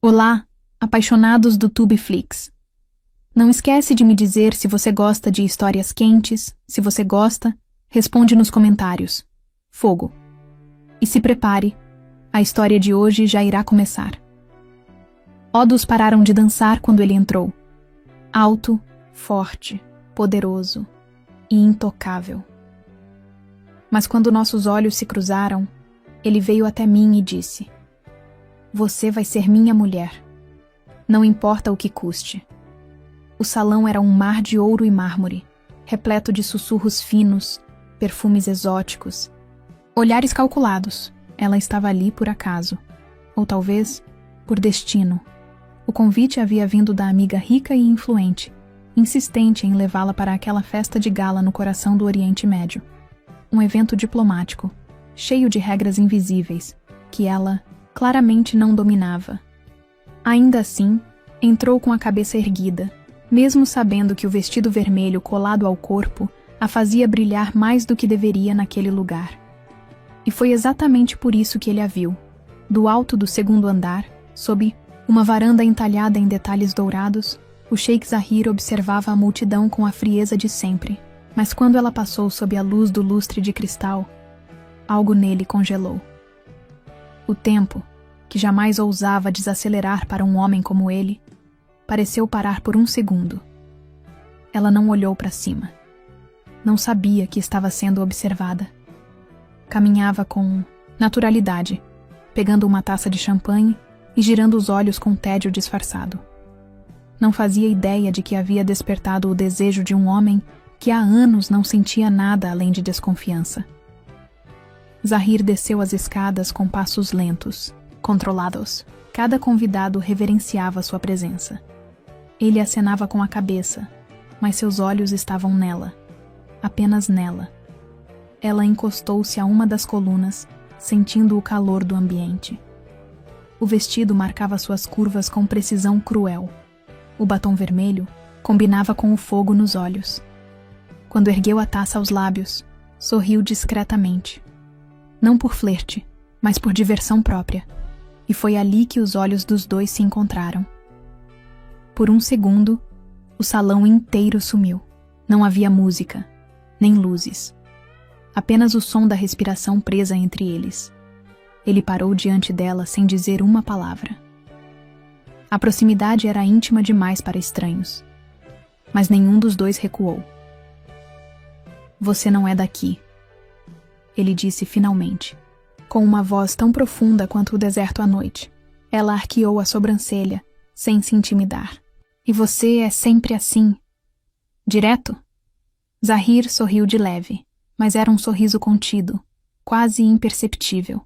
Olá, apaixonados do Tubeflix. Não esquece de me dizer se você gosta de histórias quentes. Se você gosta, responde nos comentários. Fogo. E se prepare, a história de hoje já irá começar. Odos pararam de dançar quando ele entrou. Alto, forte, poderoso e intocável. Mas quando nossos olhos se cruzaram, ele veio até mim e disse: "Você vai ser minha mulher. Não importa o que custe." O salão era um mar de ouro e mármore, repleto de sussurros finos, perfumes exóticos, olhares calculados. Ela estava ali por acaso, ou talvez por destino. O convite havia vindo da amiga rica e influente, insistente em levá-la para aquela festa de gala no coração do Oriente Médio. Um evento diplomático, cheio de regras invisíveis, que ela claramente não dominava. Ainda assim, entrou com a cabeça erguida, mesmo sabendo que o vestido vermelho colado ao corpo a fazia brilhar mais do que deveria naquele lugar. E foi exatamente por isso que ele a viu, do alto do segundo andar, sob uma varanda entalhada em detalhes dourados. O Sheikh Zahir observava a multidão com a frieza de sempre, mas quando ela passou sob a luz do lustre de cristal, algo nele congelou. O tempo, que jamais ousava desacelerar para um homem como ele, pareceu parar por um segundo. Ela não olhou para cima. Não sabia que estava sendo observada. Caminhava com naturalidade, pegando uma taça de champanhe e girando os olhos com tédio disfarçado. Não fazia ideia de que havia despertado o desejo de um homem que há anos não sentia nada além de desconfiança. Zahir desceu as escadas com passos lentos, controlados. Cada convidado reverenciava sua presença. Ele acenava com a cabeça, mas seus olhos estavam nela, apenas nela. Ela encostou-se a uma das colunas, sentindo o calor do ambiente. O vestido marcava suas curvas com precisão cruel. O batom vermelho combinava com o fogo nos olhos. Quando ergueu a taça aos lábios, sorriu discretamente. Não por flerte, mas por diversão própria. E foi ali que os olhos dos dois se encontraram. Por um segundo, o salão inteiro sumiu. Não havia música, nem luzes. Apenas o som da respiração presa entre eles. Ele parou diante dela sem dizer uma palavra. A proximidade era íntima demais para estranhos. Mas nenhum dos dois recuou. "Você não é daqui", ele disse finalmente, com uma voz tão profunda quanto o deserto à noite. Ela arqueou a sobrancelha, sem se intimidar. "E você é sempre assim? Direto?" Zahir sorriu de leve, mas era um sorriso contido, quase imperceptível.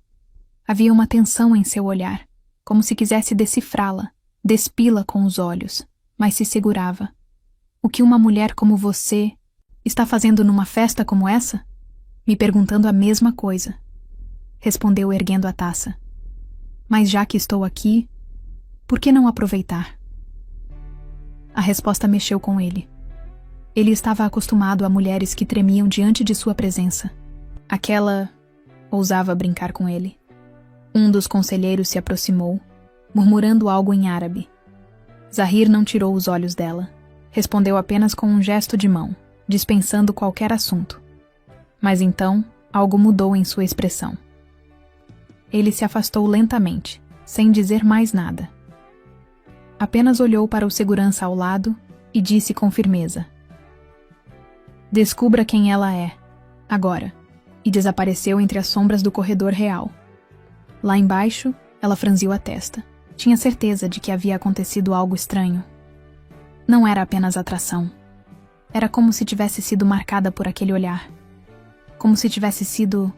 Havia uma tensão em seu olhar, como se quisesse decifrá-la, despi-la com os olhos, mas se segurava. "O que uma mulher como você está fazendo numa festa como essa?" "Me perguntando a mesma coisa", respondeu erguendo a taça. "Mas já que estou aqui, por que não aproveitar?" A resposta mexeu com ele. Ele estava acostumado a mulheres que tremiam diante de sua presença. Aquela ousava brincar com ele. Um dos conselheiros se aproximou, murmurando algo em árabe. Zahir não tirou os olhos dela. Respondeu apenas com um gesto de mão, dispensando qualquer assunto. Mas então, algo mudou em sua expressão. Ele se afastou lentamente, sem dizer mais nada. Apenas olhou para o segurança ao lado e disse com firmeza: "Descubra quem ela é, agora", e desapareceu entre as sombras do corredor real. Lá embaixo, ela franziu a testa. Tinha certeza de que havia acontecido algo estranho. Não era apenas atração. Era como se tivesse sido marcada por aquele olhar. Como se tivesse sido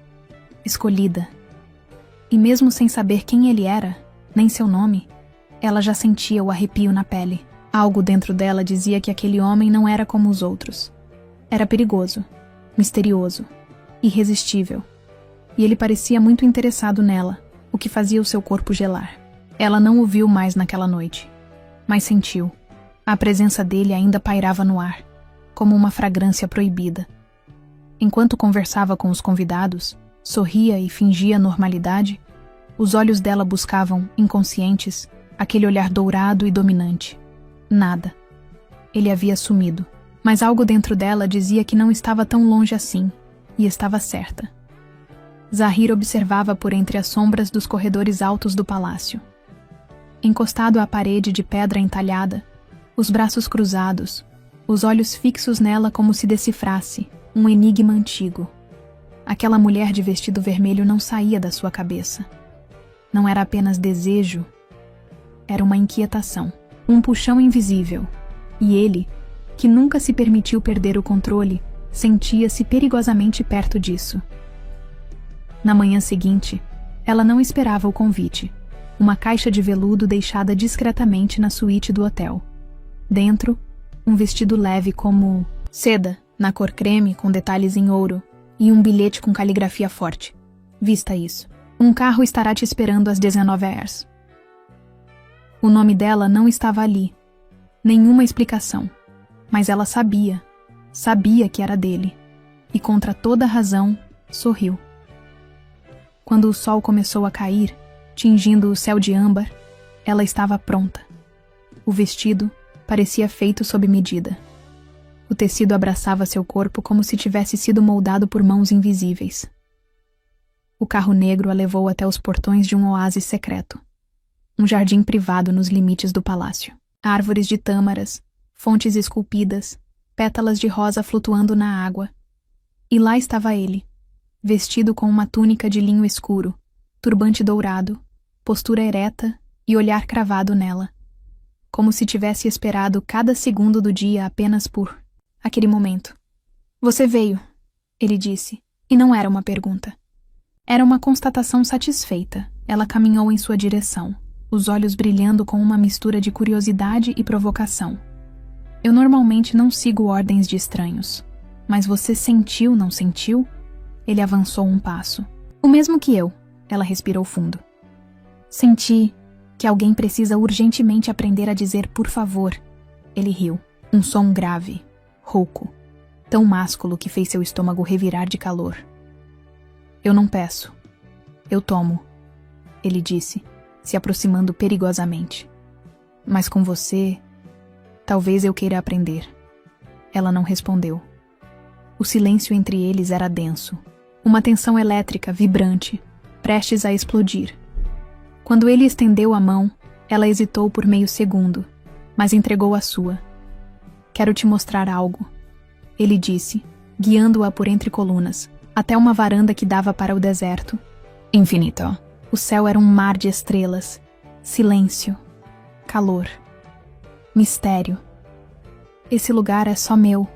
escolhida. E mesmo sem saber quem ele era, nem seu nome, ela já sentia o arrepio na pele. Algo dentro dela dizia que aquele homem não era como os outros. Era perigoso, misterioso, irresistível. E ele parecia muito interessado nela, o que fazia o seu corpo gelar. Ela não o viu mais naquela noite, mas sentiu. A presença dele ainda pairava no ar, como uma fragrância proibida. Enquanto conversava com os convidados, sorria e fingia normalidade, os olhos dela buscavam, inconscientes, Aquele olhar dourado e dominante. Nada. Ele havia sumido. Mas algo dentro dela dizia que não estava tão longe assim, e estava certa. Zahir observava por entre as sombras dos corredores altos do palácio. Encostado à parede de pedra entalhada, os braços cruzados, os olhos fixos nela como se decifrasse um enigma antigo. Aquela mulher de vestido vermelho não saía da sua cabeça. Não era apenas desejo, era uma inquietação, um puxão invisível, e ele, que nunca se permitiu perder o controle, sentia-se perigosamente perto disso. Na manhã seguinte, ela não esperava o convite. Uma caixa de veludo deixada discretamente na suíte do hotel. Dentro, um vestido leve como seda, na cor creme com detalhes em ouro, e um bilhete com caligrafia forte. Vista isso. Um carro estará te esperando às 19h. O nome dela não estava ali. Nenhuma explicação. Mas ela sabia que era dele, e contra toda razão, sorriu. Quando o sol começou a cair, tingindo o céu de âmbar, ela estava pronta. O vestido parecia feito sob medida. O tecido abraçava seu corpo como se tivesse sido moldado por mãos invisíveis. O carro negro a levou até os portões de um oásis secreto. Um jardim privado nos limites do palácio. Árvores de tâmaras, fontes esculpidas, pétalas de rosa flutuando na água. E lá estava ele, vestido com uma túnica de linho escuro, turbante dourado, postura ereta e olhar cravado nela, como se tivesse esperado cada segundo do dia apenas por aquele momento. Você veio, ele disse, e não era uma pergunta. Era uma constatação satisfeita. Ela caminhou em sua direção, os olhos brilhando com uma mistura de curiosidade e provocação. Eu normalmente não sigo ordens de estranhos, mas você sentiu, não sentiu? Ele avançou um passo. O mesmo que eu, ela respirou fundo. Senti que alguém precisa urgentemente aprender a dizer por favor. Ele riu, um som grave, rouco, tão másculo que fez seu estômago revirar de calor. Eu não peço, eu tomo, ele disse, se aproximando perigosamente. Mas com você, talvez eu queira aprender. Ela não respondeu. O silêncio entre eles era denso, uma tensão elétrica vibrante, prestes a explodir. Quando ele estendeu a mão, ela hesitou por meio segundo, mas entregou a sua. Quero te mostrar algo, ele disse, guiando-a por entre colunas, até uma varanda que dava para o deserto. Infinito. O céu era um mar de estrelas, silêncio, calor, mistério. Esse lugar é só meu,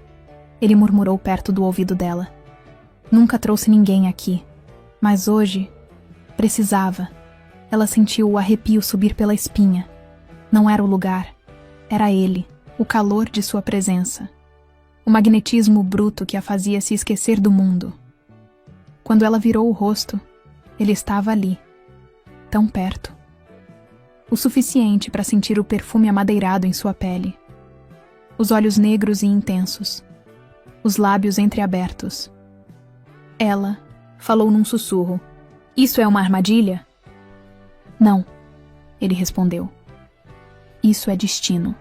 ele murmurou perto do ouvido dela. Nunca trouxe ninguém aqui, mas hoje precisava. Ela sentiu o arrepio subir pela espinha. Não era o lugar, era ele, o calor de sua presença. O magnetismo bruto que a fazia se esquecer do mundo. Quando ela virou o rosto, ele estava ali, tão perto. O suficiente para sentir o perfume amadeirado em sua pele. Os olhos negros e intensos. Os lábios entreabertos. Ela falou num sussurro. Isso é uma armadilha? Não, ele respondeu. Isso é destino.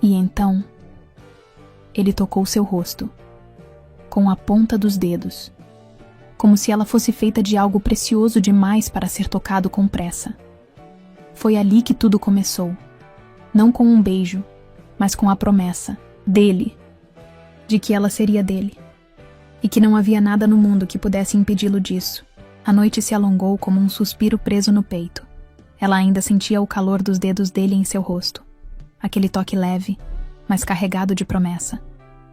E então, ele tocou seu rosto, com a ponta dos dedos, como se ela fosse feita de algo precioso demais para ser tocado com pressa. Foi ali que tudo começou, não com um beijo, mas com a promessa, dele, de que ela seria dele, e que não havia nada no mundo que pudesse impedi-lo disso. A noite se alongou como um suspiro preso no peito. Ela ainda sentia o calor dos dedos dele em seu rosto, aquele toque leve, mas carregado de promessa.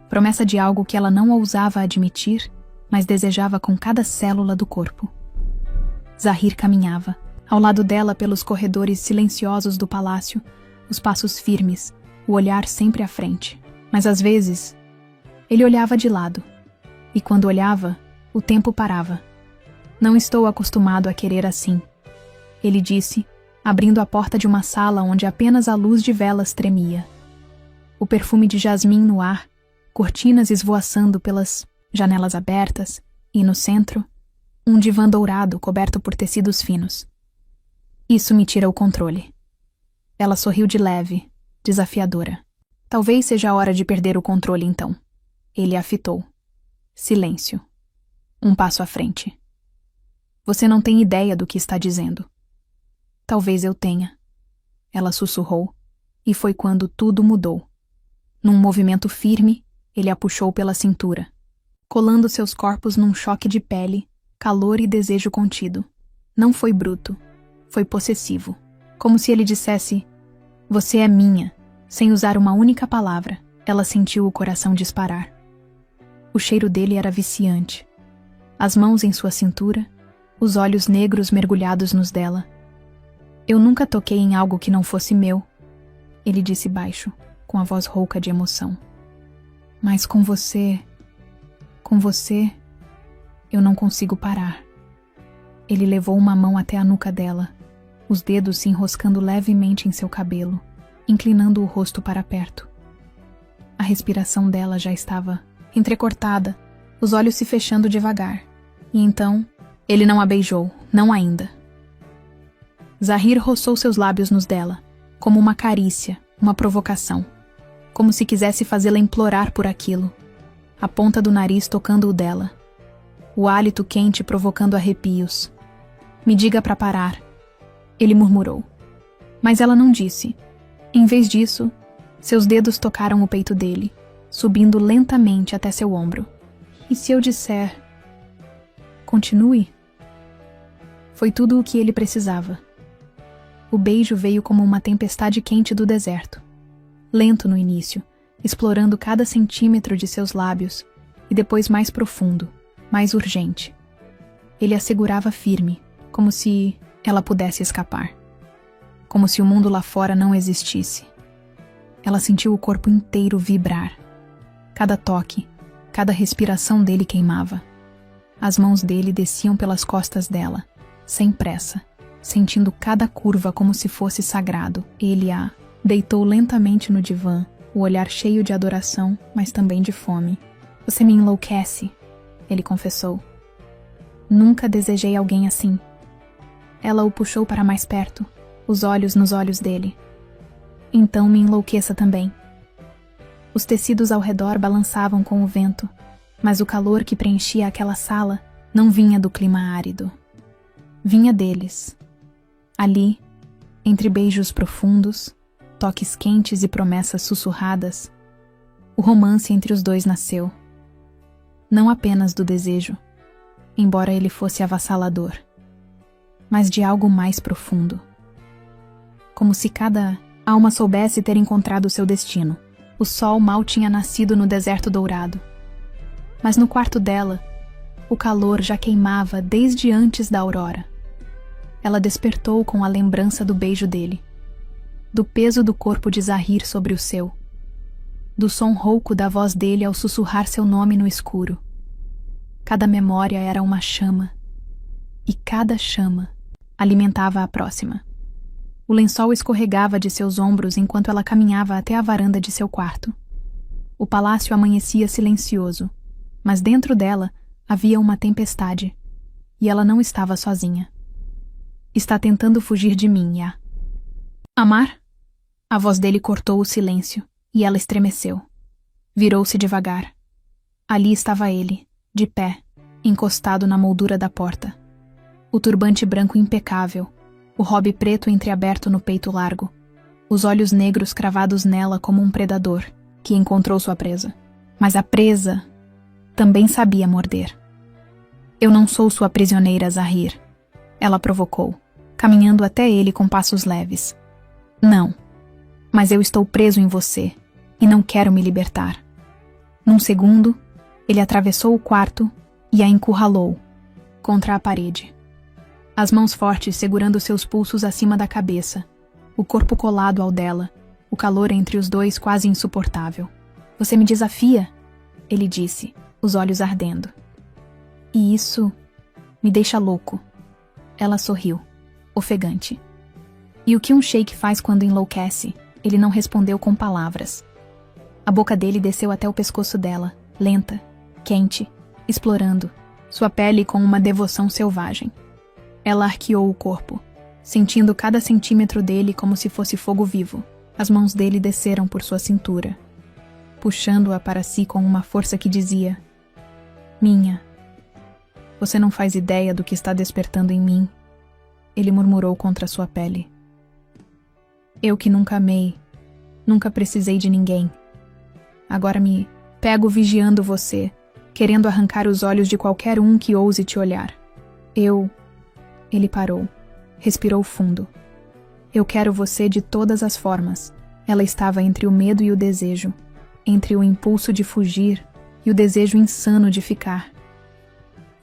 Promessa de algo que ela não ousava admitir, mas desejava com cada célula do corpo. Zahir caminhava, ao lado dela pelos corredores silenciosos do palácio, os passos firmes, o olhar sempre à frente. Mas às vezes, ele olhava de lado, e quando olhava, o tempo parava. Não estou acostumado a querer assim, ele disse, abrindo a porta de uma sala onde apenas a luz de velas tremia. O perfume de jasmim no ar, cortinas esvoaçando pelas janelas abertas, e no centro, um divã dourado coberto por tecidos finos. Isso me tira o controle. Ela sorriu de leve, desafiadora. Talvez seja a hora de perder o controle então. Ele a fitou. Silêncio. Um passo à frente. Você não tem ideia do que está dizendo. Talvez eu tenha. Ela sussurrou, e foi quando tudo mudou. Num movimento firme, ele a puxou pela cintura, colando seus corpos num choque de pele, calor e desejo contido. Não foi bruto, foi possessivo. Como se ele dissesse, você é minha. Sem usar uma única palavra, ela sentiu o coração disparar. O cheiro dele era viciante. As mãos em sua cintura, os olhos negros mergulhados nos dela. Eu nunca toquei em algo que não fosse meu, ele disse baixo, com a voz rouca de emoção. Mas com você, eu não consigo parar. Ele levou uma mão até a nuca dela, os dedos se enroscando levemente em seu cabelo, inclinando o rosto para perto. A respiração dela já estava entrecortada, os olhos se fechando devagar. E então, ele não a beijou, não ainda. Zahir roçou seus lábios nos dela, como uma carícia, uma provocação, como se quisesse fazê-la implorar por aquilo, a ponta do nariz tocando o dela, o hálito quente provocando arrepios. Me diga para parar, ele murmurou. Mas ela não disse. Em vez disso, seus dedos tocaram o peito dele, subindo lentamente até seu ombro. E se eu disser, continue? Foi tudo o que ele precisava. O beijo veio como uma tempestade quente do deserto. Lento no início, explorando cada centímetro de seus lábios, e depois mais profundo, mais urgente. Ele a segurava firme, como se ela pudesse escapar. Como se o mundo lá fora não existisse. Ela sentiu o corpo inteiro vibrar. Cada toque, cada respiração dele queimava. As mãos dele desciam pelas costas dela, sem pressa, sentindo cada curva como se fosse sagrado. Ele a deitou lentamente no divã, o olhar cheio de adoração, mas também de fome. Você me enlouquece, ele confessou. Nunca desejei alguém assim. Ela o puxou para mais perto, os olhos nos olhos dele. Então me enlouqueça também. Os tecidos ao redor balançavam com o vento, mas o calor que preenchia aquela sala não vinha do clima árido. Vinha deles. Ali, entre beijos profundos, toques quentes e promessas sussurradas, o romance entre os dois nasceu. Não apenas do desejo, embora ele fosse avassalador, mas de algo mais profundo. Como se cada alma soubesse ter encontrado seu destino. O sol mal tinha nascido no deserto dourado. Mas no quarto dela, o calor já queimava desde antes da aurora. Ela despertou com a lembrança do beijo dele, do peso do corpo de Zahir sobre o seu, do som rouco da voz dele ao sussurrar seu nome no escuro. Cada memória era uma chama, e cada chama alimentava a próxima. O lençol escorregava de seus ombros enquanto ela caminhava até a varanda de seu quarto. O palácio amanhecia silencioso, mas dentro dela havia uma tempestade, e ela não estava sozinha. Está tentando fugir de mim, Ya. Amar? A voz dele cortou o silêncio, e ela estremeceu. Virou-se devagar. Ali estava ele, de pé, encostado na moldura da porta. O turbante branco impecável, o robe preto entreaberto no peito largo, os olhos negros cravados nela como um predador que encontrou sua presa. Mas a presa também sabia morder. Eu não sou sua prisioneira, Zahir, ela provocou, caminhando até ele com passos leves. Não, mas eu estou preso em você e não quero me libertar. Num segundo, ele atravessou o quarto e a encurralou contra a parede. As mãos fortes segurando seus pulsos acima da cabeça, o corpo colado ao dela, o calor entre os dois quase insuportável. Você me desafia, ele disse, os olhos ardendo. E isso me deixa louco. Ela sorriu, ofegante. E o que um sheik faz quando enlouquece? Ele não respondeu com palavras. A boca dele desceu até o pescoço dela, lenta, quente, explorando, sua pele com uma devoção selvagem. Ela arqueou o corpo, sentindo cada centímetro dele como se fosse fogo vivo. As mãos dele desceram por sua cintura, puxando-a para si com uma força que dizia: minha. Você não faz ideia do que está despertando em mim, ele murmurou contra sua pele. Eu que nunca amei, nunca precisei de ninguém. Agora me pego vigiando você, querendo arrancar os olhos de qualquer um que ouse te olhar. Ele parou, respirou fundo. Eu quero você de todas as formas. Ela estava entre o medo e o desejo, entre o impulso de fugir e o desejo insano de ficar.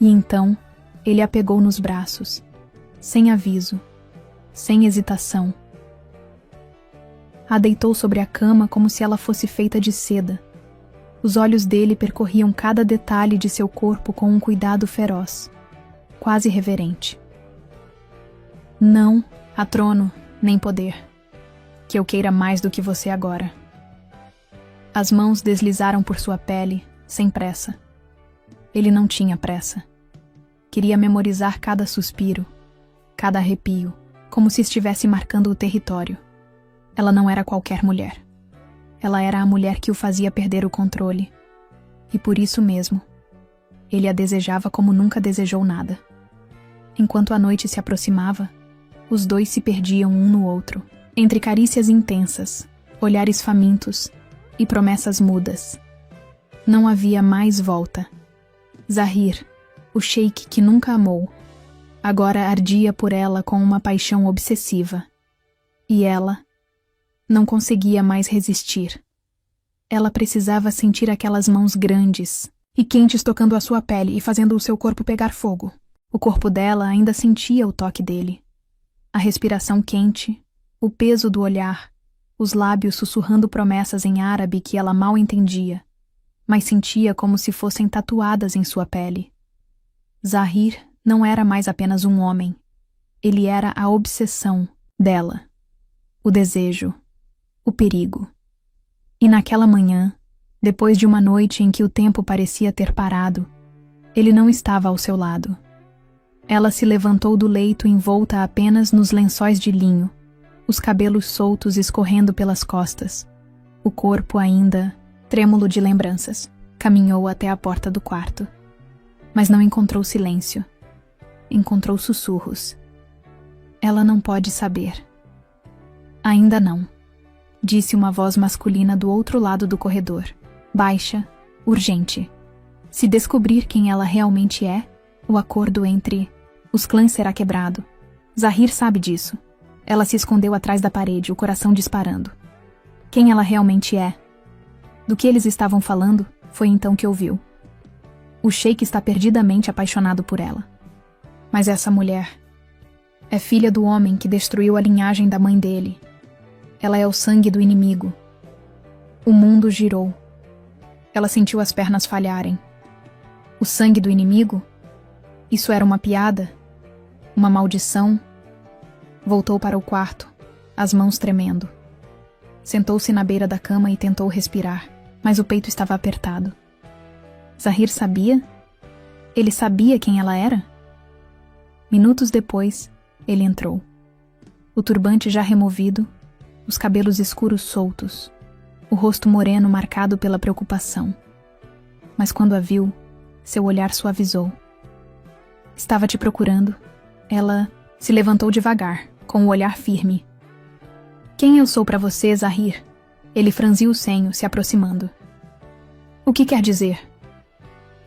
E então, ele a pegou nos braços, sem aviso, sem hesitação. A deitou sobre a cama como se ela fosse feita de seda. Os olhos dele percorriam cada detalhe de seu corpo com um cuidado feroz, quase reverente. Não há trono, nem poder, que eu queira mais do que você agora. As mãos deslizaram por sua pele, sem pressa. Ele não tinha pressa. Queria memorizar cada suspiro, cada arrepio, como se estivesse marcando o território. Ela não era qualquer mulher. Ela era a mulher que o fazia perder o controle. E por isso mesmo, ele a desejava como nunca desejou nada. Enquanto a noite se aproximava, os dois se perdiam um no outro, entre carícias intensas, olhares famintos e promessas mudas. Não havia mais volta. Zahir, o sheik que nunca amou, agora ardia por ela com uma paixão obsessiva. E ela não conseguia mais resistir. Ela precisava sentir aquelas mãos grandes e quentes tocando a sua pele e fazendo o seu corpo pegar fogo. O corpo dela ainda sentia o toque dele. A respiração quente, o peso do olhar, os lábios sussurrando promessas em árabe que ela mal entendia, mas sentia como se fossem tatuadas em sua pele. Zahir não era mais apenas um homem. Ele era a obsessão dela, o desejo, o perigo. E naquela manhã, depois de uma noite em que o tempo parecia ter parado, ele não estava ao seu lado. Ela se levantou do leito envolta apenas nos lençóis de linho, os cabelos soltos escorrendo pelas costas, o corpo ainda trêmulo de lembranças. Caminhou até a porta do quarto, mas não encontrou silêncio. Encontrou sussurros. Ela não pode saber. Ainda não, disse uma voz masculina do outro lado do corredor, baixa, urgente. Se descobrir quem ela realmente é, o acordo entre os clãs será quebrado. Zahir sabe disso. Ela se escondeu atrás da parede, o coração disparando. Quem ela realmente é? Do que eles estavam falando, foi então que ouviu. O sheik está perdidamente apaixonado por ela. Mas essa mulher é filha do homem que destruiu a linhagem da mãe dele. Ela é o sangue do inimigo. O mundo girou. Ela sentiu as pernas falharem. O sangue do inimigo? Isso era uma piada? Uma maldição? Voltou para o quarto, as mãos tremendo. Sentou-se na beira da cama e tentou respirar, mas o peito estava apertado. Zahir sabia? Ele sabia quem ela era? Minutos depois, ele entrou. O turbante já removido, os cabelos escuros soltos, o rosto moreno marcado pela preocupação. Mas quando a viu, seu olhar suavizou. Estava te procurando. Ela se levantou devagar, com o olhar firme. Quem eu sou para você, Zahir? Ele franziu o senho, se aproximando. O que quer dizer?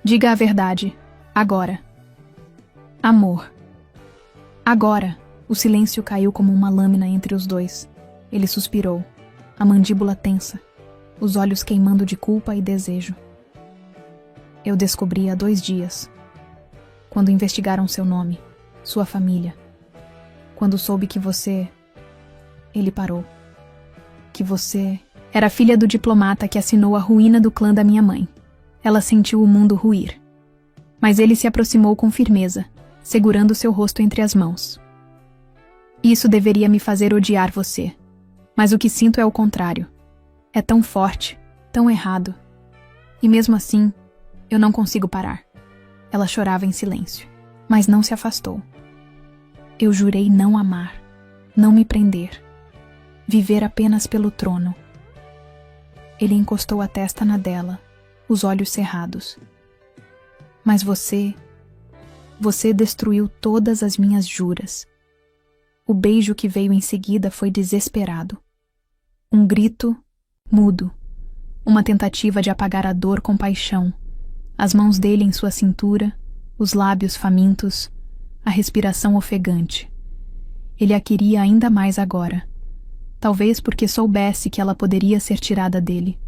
Diga a verdade, agora. Amor. Agora. O silêncio caiu como uma lâmina entre os dois. Ele suspirou, a mandíbula tensa, os olhos queimando de culpa e desejo. Eu descobri há 2 dias, quando investigaram seu nome, sua família. Quando soube que você... Ele parou. Que você era filha do diplomata que assinou a ruína do clã da minha mãe. Ela sentiu o mundo ruir. Mas ele se aproximou com firmeza, segurando seu rosto entre as mãos. Isso deveria me fazer odiar você. Mas o que sinto é o contrário. É tão forte, tão errado. E mesmo assim, eu não consigo parar. Ela chorava em silêncio, mas não se afastou. Eu jurei não amar. não me prender, viver apenas pelo trono. Ele encostou a testa na dela, os olhos cerrados. Mas você destruiu todas as minhas juras. O beijo que veio em seguida foi desesperado. Um grito mudo, uma tentativa de apagar a dor com paixão, as mãos dele em sua cintura, os lábios famintos, a respiração ofegante. Ele a queria ainda mais agora, talvez porque soubesse que ela poderia ser tirada dele.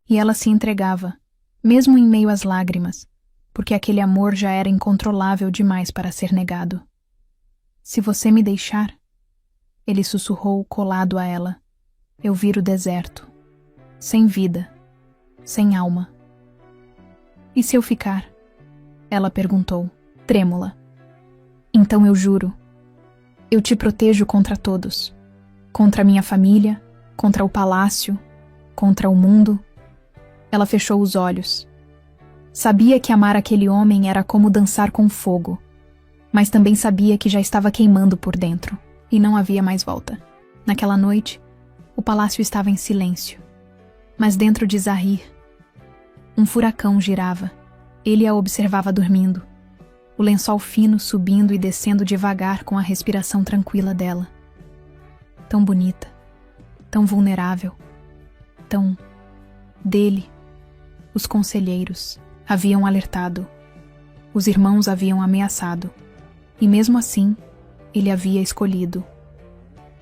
E ela se entregava, mesmo em meio às lágrimas, porque aquele amor já era incontrolável demais para ser negado. Se você me deixar, ele sussurrou colado a ela, eu viro deserto, sem vida, sem alma. E se eu ficar? Ela perguntou, trêmula. Então eu juro, eu te protejo contra todos, contra minha família, contra o palácio, contra o mundo. Ela fechou os olhos. Sabia que amar aquele homem era como dançar com fogo, mas também sabia que já estava queimando por dentro, e não havia mais volta. Naquela noite, o palácio estava em silêncio, mas dentro de Zahir, um furacão girava. Ele a observava dormindo, o lençol fino subindo e descendo devagar com a respiração tranquila dela. Tão bonita, tão vulnerável, tão dele. Os conselheiros haviam alertado, os irmãos haviam ameaçado, e mesmo assim, ele havia escolhido.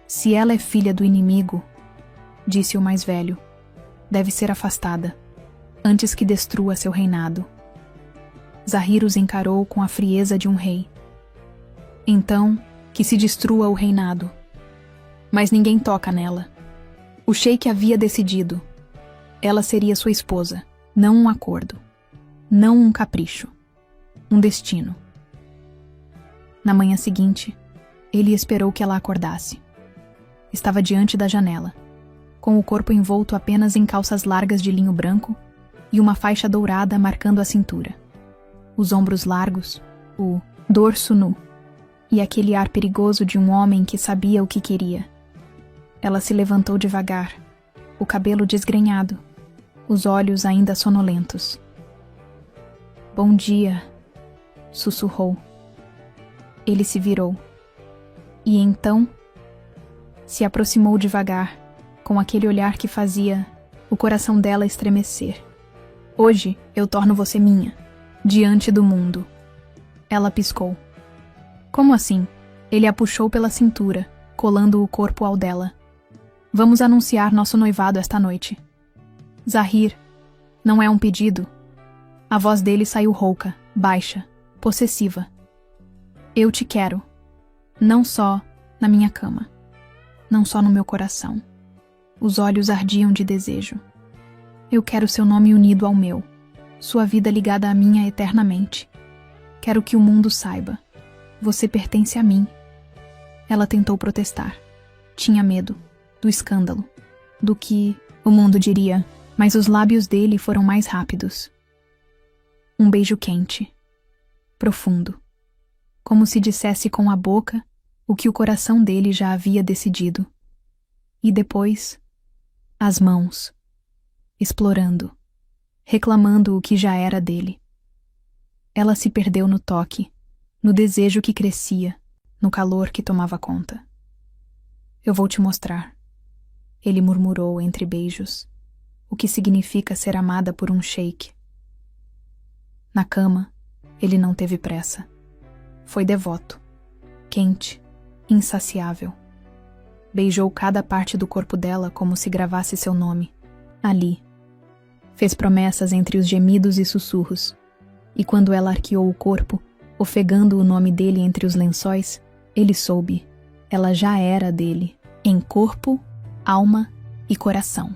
Se ela é filha do inimigo, disse o mais velho, deve ser afastada, antes que destrua seu reinado. Zahir os encarou com a frieza de um rei. Então, que se destrua o reinado. Mas ninguém toca nela. O sheik havia decidido. Ela seria sua esposa, não um acordo, não um capricho, um destino. Na manhã seguinte, ele esperou que ela acordasse. Estava diante da janela, com o corpo envolto apenas em calças largas de linho branco e uma faixa dourada marcando a cintura. Os ombros largos, o dorso nu, e aquele ar perigoso de um homem que sabia o que queria. Ela se levantou devagar, o cabelo desgrenhado, os olhos ainda sonolentos. Bom dia, sussurrou. Ele se virou. E então, se aproximou devagar, com aquele olhar que fazia o coração dela estremecer. Hoje eu torno você minha, diante do mundo. Ela piscou. Como assim? Ele a puxou pela cintura, colando o corpo ao dela. Vamos anunciar nosso noivado esta noite. Zahir, não é um pedido. A voz dele saiu rouca, baixa, possessiva. Eu te quero. Não só na minha cama. Não só no meu coração. Os olhos ardiam de desejo. Eu quero seu nome unido ao meu. Sua vida ligada à minha eternamente. Quero que o mundo saiba. Você pertence a mim. Ela tentou protestar. Tinha medo. Do escândalo. Do que o mundo diria. Mas os lábios dele foram mais rápidos. Um beijo quente. Profundo. Como se dissesse com a boca o que o coração dele já havia decidido. E depois, as mãos. Explorando. Reclamando o que já era dele. Ela se perdeu no toque, no desejo que crescia, no calor que tomava conta. Eu vou te mostrar. Ele murmurou entre beijos, o que significa ser amada por um sheik. Na cama, ele não teve pressa. Foi devoto, quente, insaciável. Beijou cada parte do corpo dela como se gravasse seu nome, ali. Fez promessas entre os gemidos e sussurros, e quando ela arqueou o corpo, ofegando o nome dele entre os lençóis, ele soube, ela já era dele, em corpo, alma e coração.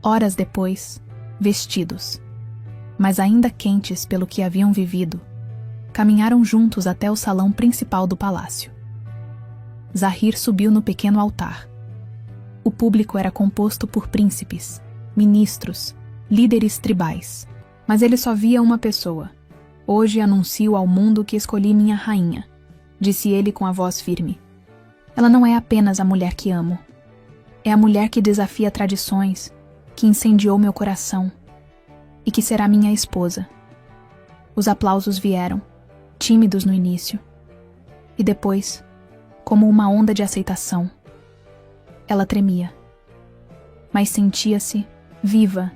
Horas depois, vestidos, mas ainda quentes pelo que haviam vivido, caminharam juntos até o salão principal do palácio. Zahir subiu no pequeno altar. O público era composto por príncipes, ministros, líderes tribais, mas ele só via uma pessoa. Hoje anuncio ao mundo que escolhi minha rainha, disse ele com a voz firme, Ela não é apenas a mulher que amo. É a mulher que desafia tradições, que incendiou meu coração e que será minha esposa. Os aplausos vieram, tímidos no início, e depois, como uma onda de aceitação. Ela tremia, mas sentia-se viva,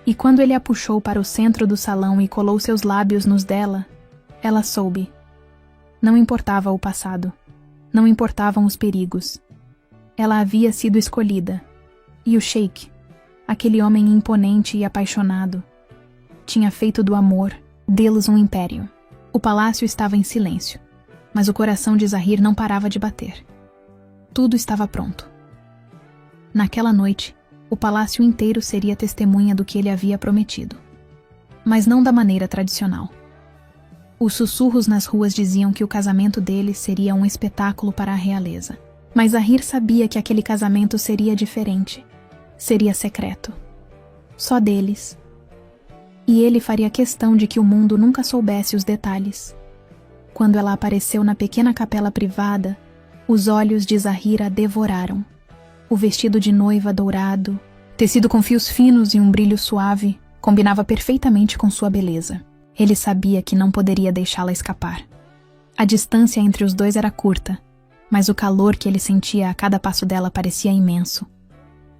e quando ele a puxou para o centro do salão e colou seus lábios nos dela, ela soube. Não importava o passado, não importavam os perigos. Ela havia sido escolhida, e o sheik, aquele homem imponente e apaixonado, tinha feito do amor deles um império. O palácio estava em silêncio, mas o coração de Zahir não parava de bater. Tudo estava pronto. Naquela noite, o palácio inteiro seria testemunha do que ele havia prometido. Mas não da maneira tradicional. Os sussurros nas ruas diziam que o casamento deles seria um espetáculo para a realeza. Mas Zahir sabia que aquele casamento seria diferente. Seria secreto. Só deles. E ele faria questão de que o mundo nunca soubesse os detalhes. Quando ela apareceu na pequena capela privada, os olhos de Zahir a devoraram. O vestido de noiva dourado, tecido com fios finos e um brilho suave, combinava perfeitamente com sua beleza. Ele sabia que não poderia deixá-la escapar. A distância entre os dois era curta, mas o calor que ele sentia a cada passo dela parecia imenso.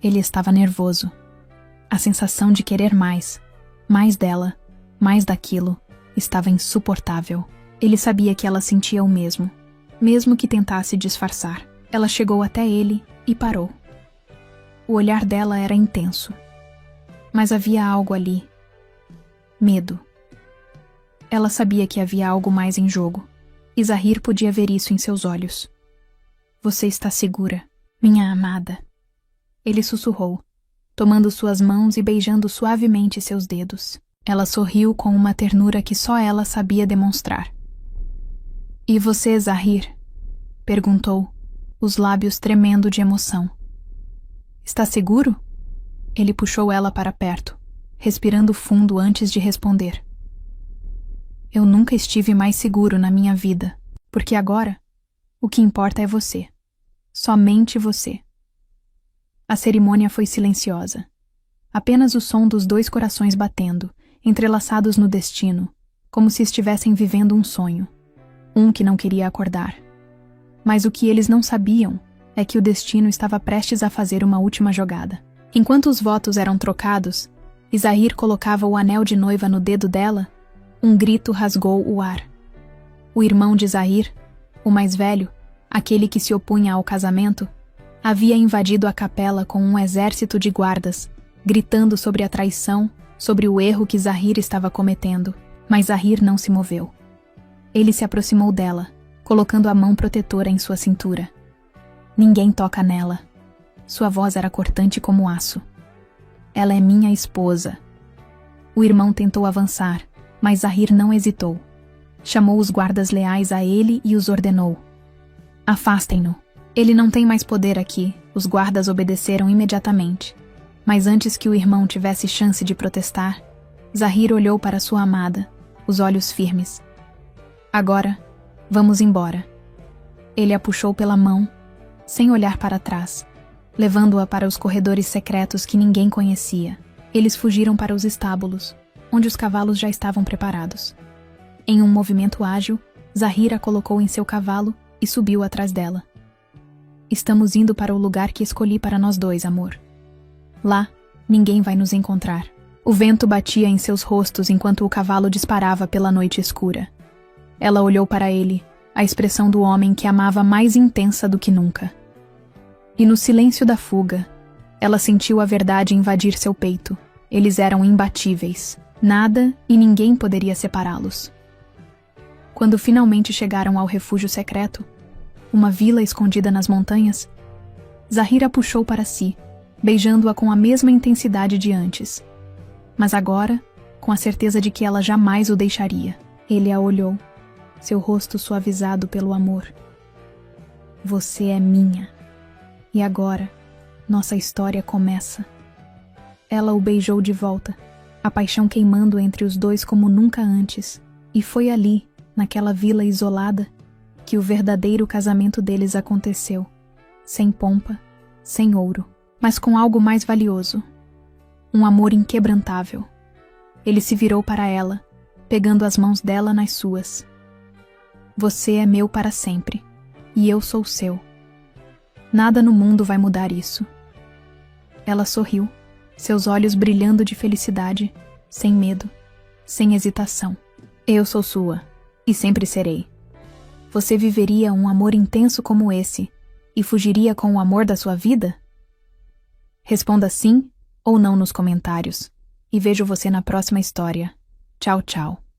Ele estava nervoso. A sensação de querer mais dela, mais daquilo, estava insuportável. Ele sabia que ela sentia o mesmo, mesmo que tentasse disfarçar. Ela chegou até ele e parou. O olhar dela era intenso, mas havia algo ali. Medo. Ela sabia que havia algo mais em jogo, e Zahir podia ver isso em seus olhos. Você está segura, minha amada. Ele sussurrou, tomando suas mãos e beijando suavemente seus dedos. Ela sorriu com uma ternura que só ela sabia demonstrar. E você, Zahir? Perguntou, os lábios tremendo de emoção. Está seguro? Ele puxou ela para perto, respirando fundo antes de responder. Eu nunca estive mais seguro na minha vida, porque agora, o que importa é você. Somente você. A cerimônia foi silenciosa. Apenas o som dos dois corações batendo, entrelaçados no destino, como se estivessem vivendo um sonho. Um que não queria acordar. Mas o que eles não sabiam é que o destino estava prestes a fazer uma última jogada. Enquanto os votos eram trocados, e Zahir colocava o anel de noiva no dedo dela, um grito rasgou o ar. O irmão de Zahir, o mais velho, aquele que se opunha ao casamento, havia invadido a capela com um exército de guardas, gritando sobre a traição, sobre o erro que Zahir estava cometendo. Mas Zahir não se moveu. Ele se aproximou dela, colocando a mão protetora em sua cintura. Ninguém toca nela. Sua voz era cortante como aço. Ela é minha esposa. O irmão tentou avançar, mas Zahir não hesitou. Chamou os guardas leais a ele e os ordenou. Afastem-no. Ele não tem mais poder aqui. Os guardas obedeceram imediatamente. Mas antes que o irmão tivesse chance de protestar, Zahir olhou para sua amada, os olhos firmes. Agora, vamos embora. Ele a puxou pela mão, sem olhar para trás, levando-a para os corredores secretos que ninguém conhecia. Eles fugiram para os estábulos, onde os cavalos já estavam preparados. Em um movimento ágil, Zahir a colocou em seu cavalo e subiu atrás dela. Estamos indo para o lugar que escolhi para nós dois, amor. Lá, ninguém vai nos encontrar. O vento batia em seus rostos enquanto o cavalo disparava pela noite escura. Ela olhou para ele, a expressão do homem que amava mais intensa do que nunca. E no silêncio da fuga, ela sentiu a verdade invadir seu peito. Eles eram imbatíveis. Nada e ninguém poderia separá-los. Quando finalmente chegaram ao refúgio secreto, uma vila escondida nas montanhas, Zahir a puxou para si, beijando-a com a mesma intensidade de antes. Mas agora, com a certeza de que ela jamais o deixaria. Ele a olhou, seu rosto suavizado pelo amor. Você é minha. E agora, nossa história começa. Ela o beijou de volta, a paixão queimando entre os dois como nunca antes. E foi ali, naquela vila isolada, que o verdadeiro casamento deles aconteceu, sem pompa, sem ouro, mas com algo mais valioso, um amor inquebrantável. Ele se virou para ela, pegando as mãos dela nas suas. Você é meu para sempre, e eu sou seu. Nada no mundo vai mudar isso. Ela sorriu, seus olhos brilhando de felicidade, sem medo, sem hesitação. Eu sou sua, e sempre serei. Você viveria um amor intenso como esse, e fugiria com o amor da sua vida? Responda sim ou não nos comentários, e vejo você na próxima história. Tchau, tchau.